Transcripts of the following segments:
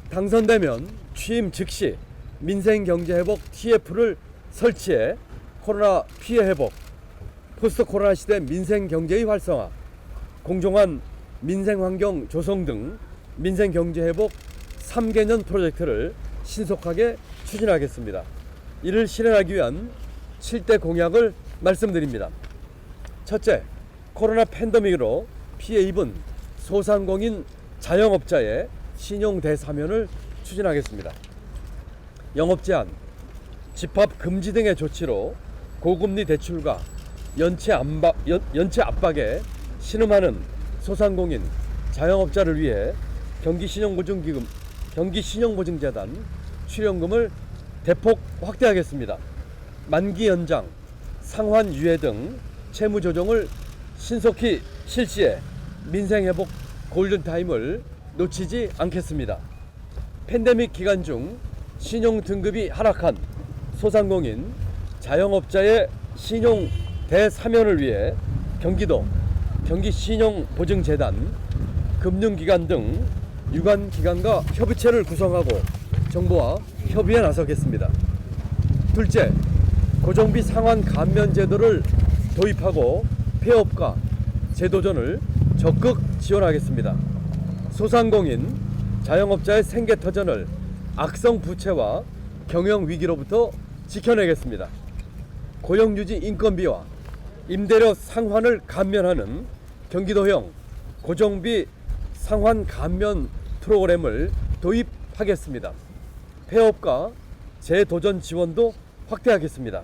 당선되면 취임 즉시 민생경제회복 TF를 설치해 코로나 피해 회복, 포스트 코로나 시대 민생경제의 활성화, 공정한 민생환경 조성 등 민생경제회복 3개년 프로젝트를 신속하게 추진하겠습니다. 이를 실현하기 위한 7대 공약을 말씀드립니다. 첫째, 코로나 팬데믹으로 피해 입은 소상공인 자영업자의 신용 대사면을 추진하겠습니다. 영업 제한, 집합 금지 등의 조치로 고금리 대출과 연체 압박에 신음하는 소상공인 자영업자를 위해 경기신용보증재단 출연금을 대폭 확대하겠습니다. 만기 연장, 상환 유예 등 채무 조정을 신속히 실시해 민생회복 골든타임을 놓치지 않겠습니다. 팬데믹 기간 중 신용 등급이 하락한 소상공인 자영업자의 신용 대사면을 위해 경기도 경기신용보증재단, 금융기관 등 유관기관과 협의체를 구성하고 정부와 협의에 나서겠습니다. 둘째, 고정비 상환 감면 제도를 도입하고 폐업과 재도전을 적극 지원하겠습니다. 소상공인 자영업자의 생계터전을 악성 부채와 경영위기로부터 지켜내겠습니다. 고용유지 인건비와 임대료 상환을 감면하는 경기도형 고정비 상환 감면 프로그램을 도입하겠습니다. 폐업과 재도전 지원도 확대하겠습니다.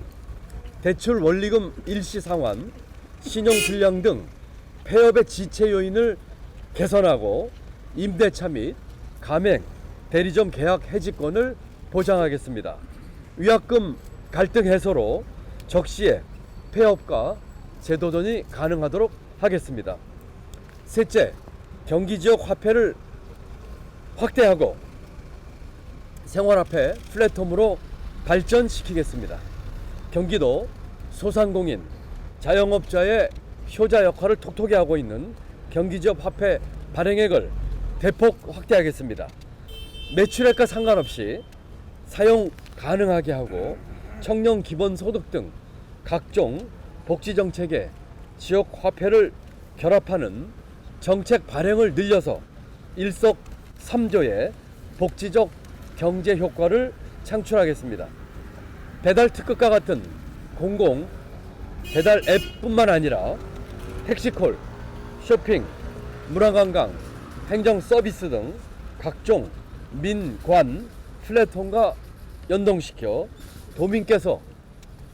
대출 원리금 일시 상환, 신용불량 등 폐업의 지체 요인을 개선하고 임대차 및 가맹, 대리점 계약 해지권을 보장하겠습니다. 위약금 갈등 해소로 적시에 폐업과 재도전이 가능하도록 하겠습니다. 셋째, 경기지역 화폐를 확대하고 생활화폐 플랫폼으로 발전시키겠습니다. 경기도 소상공인, 자영업자의 효자 역할을 톡톡히 하고 있는 경기지역 화폐 발행액을 대폭 확대하겠습니다. 매출액과 상관없이 사용 가능하게 하고 청년 기본소득 등 각종 복지정책에 지역 화폐를 결합하는 정책 발행을 늘려서 일석삼조의 복지적 경제 효과를 창출하겠습니다. 배달 특급과 같은 공공 배달 앱뿐만 아니라 택시콜, 쇼핑, 문화관광, 행정 서비스 등 각종 민관 플랫폼과 연동시켜 도민께서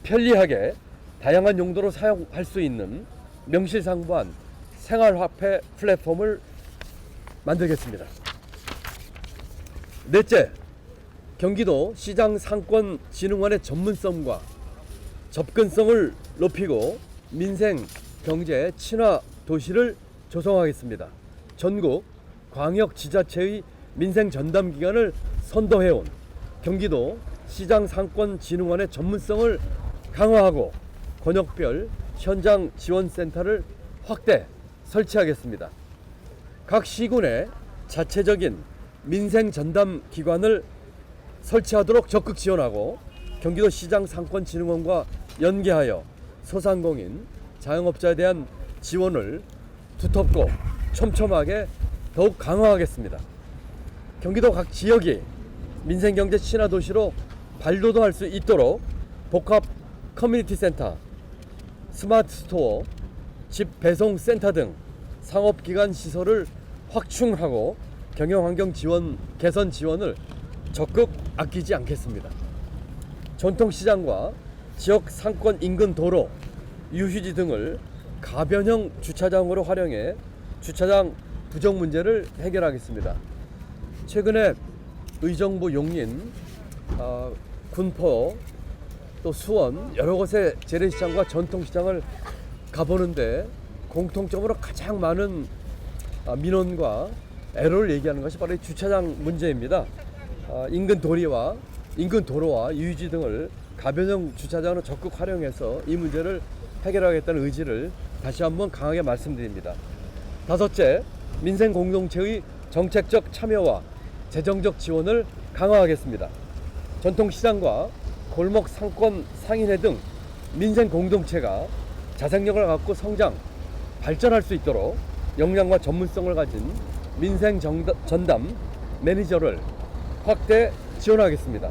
편리하게 다양한 용도로 사용할 수 있는 명실상부한 생활화폐 플랫폼을 만들겠습니다. 넷째, 경기도 시장상권진흥원의 전문성과 접근성을 높이고 민생 경제 친화 도시를 조성하겠습니다. 전국 광역지자체의 민생 전담 기관을 선도해온 경기도 시장상권진흥원의 전문성을 강화하고 권역별 현장 지원센터를 확대 설치하겠습니다. 각 시군에 자체적인 민생 전담 기관을 설치하도록 적극 지원하고 경기도 시장상권진흥원과 연계하여 소상공인, 자영업자에 대한 지원을 두텁고 촘촘하게 더욱 강화하겠습니다. 경기도 각 지역이 민생경제 친화도시로 발돋움할 수 있도록 복합 커뮤니티 센터, 스마트 스토어, 집 배송 센터 등 상업기관 시설을 확충하고 경영환경 지원, 개선 지원을 적극 아끼지 않겠습니다. 전통시장과 지역 상권 인근 도로, 유휴지 등을 가변형 주차장으로 활용해 주차장 부족 문제를 해결하겠습니다. 최근에 의정부 용인, 군포, 또 수원 여러 곳의 재래시장과 전통시장을 가보는데 공통점으로 가장 많은 민원과 애로를 얘기하는 것이 바로 이 주차장 문제입니다. 인근 도로와 유유지 등을 가변형 주차장으로 적극 활용해서 이 문제를 해결하겠다는 의지를 다시 한번 강하게 말씀드립니다. 다섯째, 민생 공동체의 정책적 참여와 재정적 지원을 강화하겠습니다. 전통시장과 골목 상권 상인회 등 민생 공동체가 자생력을 갖고 성장, 발전할 수 있도록 역량과 전문성을 가진 민생 전담 매니저를 확대 지원하겠습니다.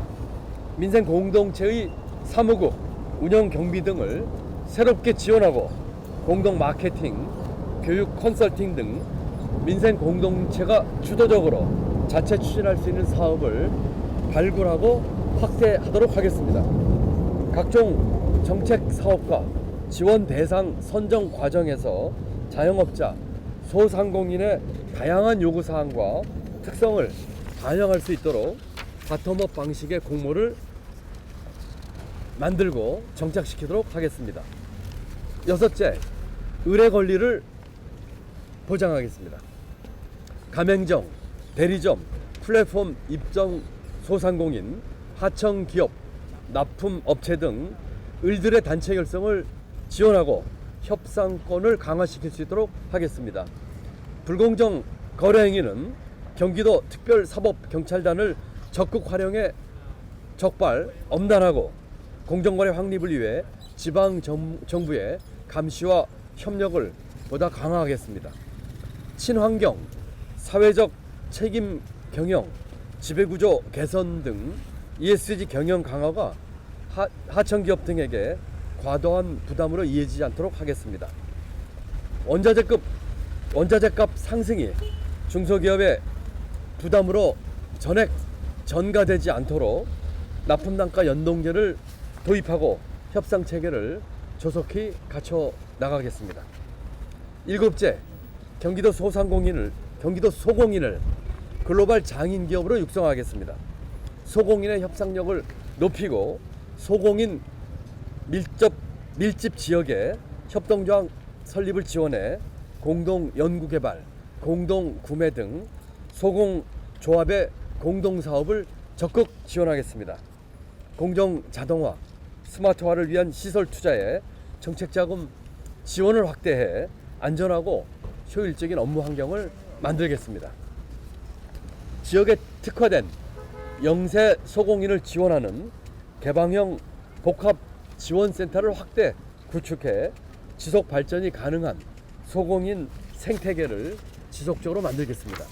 민생 공동체의 사무국, 운영 경비 등을 새롭게 지원하고 공동 마케팅, 교육 컨설팅 등 민생 공동체가 주도적으로 자체 추진할 수 있는 사업을 발굴하고 확대하도록 하겠습니다. 각종 정책 사업과 지원 대상 선정 과정에서 자영업자, 소상공인의 다양한 요구사항과 특성을 반영할 수 있도록 바텀업 방식의 공모를 만들고 정착시키도록 하겠습니다. 여섯째, 의뢰 권리를 보장하겠습니다. 가맹점, 대리점, 플랫폼 입점 소상공인, 하청기업, 납품업체 등 을들의 단체 결성을 지원하고 협상권을 강화시킬 수 있도록 하겠습니다. 불공정 거래 행위는 경기도 특별사법경찰단을 적극 활용해 적발, 엄단하고 공정거래 확립을 위해 지방정부의 감시와 협력을 보다 강화하겠습니다. 친환경, 사회적 책임 경영, 지배구조 개선 등 ESG 경영 강화가 하청기업 등에게 과도한 부담으로 이어지지 않도록 하겠습니다. 원자재값 상승이 중소기업의 부담으로 전액 전가되지 않도록 납품단가 연동제를 도입하고 협상 체계를 조속히 갖춰 나가겠습니다. 일곱째, 경기도 소공인을 글로벌 장인 기업으로 육성하겠습니다. 소공인의 협상력을 높이고 소공인 밀집 지역에 협동조합 설립을 지원해 공동 연구개발, 공동 구매 등 소공조합의 공동사업을 적극 지원하겠습니다. 공정 자동화, 스마트화를 위한 시설 투자에 정책자금 지원을 확대해 안전하고 효율적인 업무 환경을 만들겠습니다. 지역에 특화된 영세 소공인을 지원하는 개방형 복합 지원센터를 확대 구축해 지속 발전이 가능한 소공인 생태계를 지속적으로 만들겠습니다.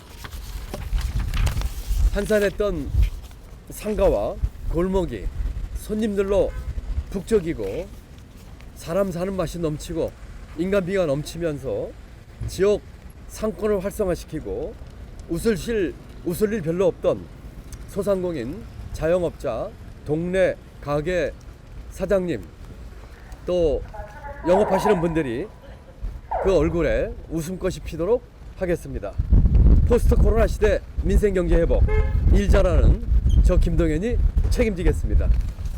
한산했던 상가와 골목이 손님들로 북적이고 사람 사는 맛이 넘치고 인간미가 넘치면서 지역 상권을 활성화시키고 웃을 일 별로 없던 소상공인, 자영업자, 동네 가게 사장님, 또 영업하시는 분들이 그 얼굴에 웃음꽃이 피도록 하겠습니다. 포스트 코로나 시대 민생경제 회복, 일 잘하는 저 김동현이 책임지겠습니다.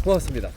고맙습니다.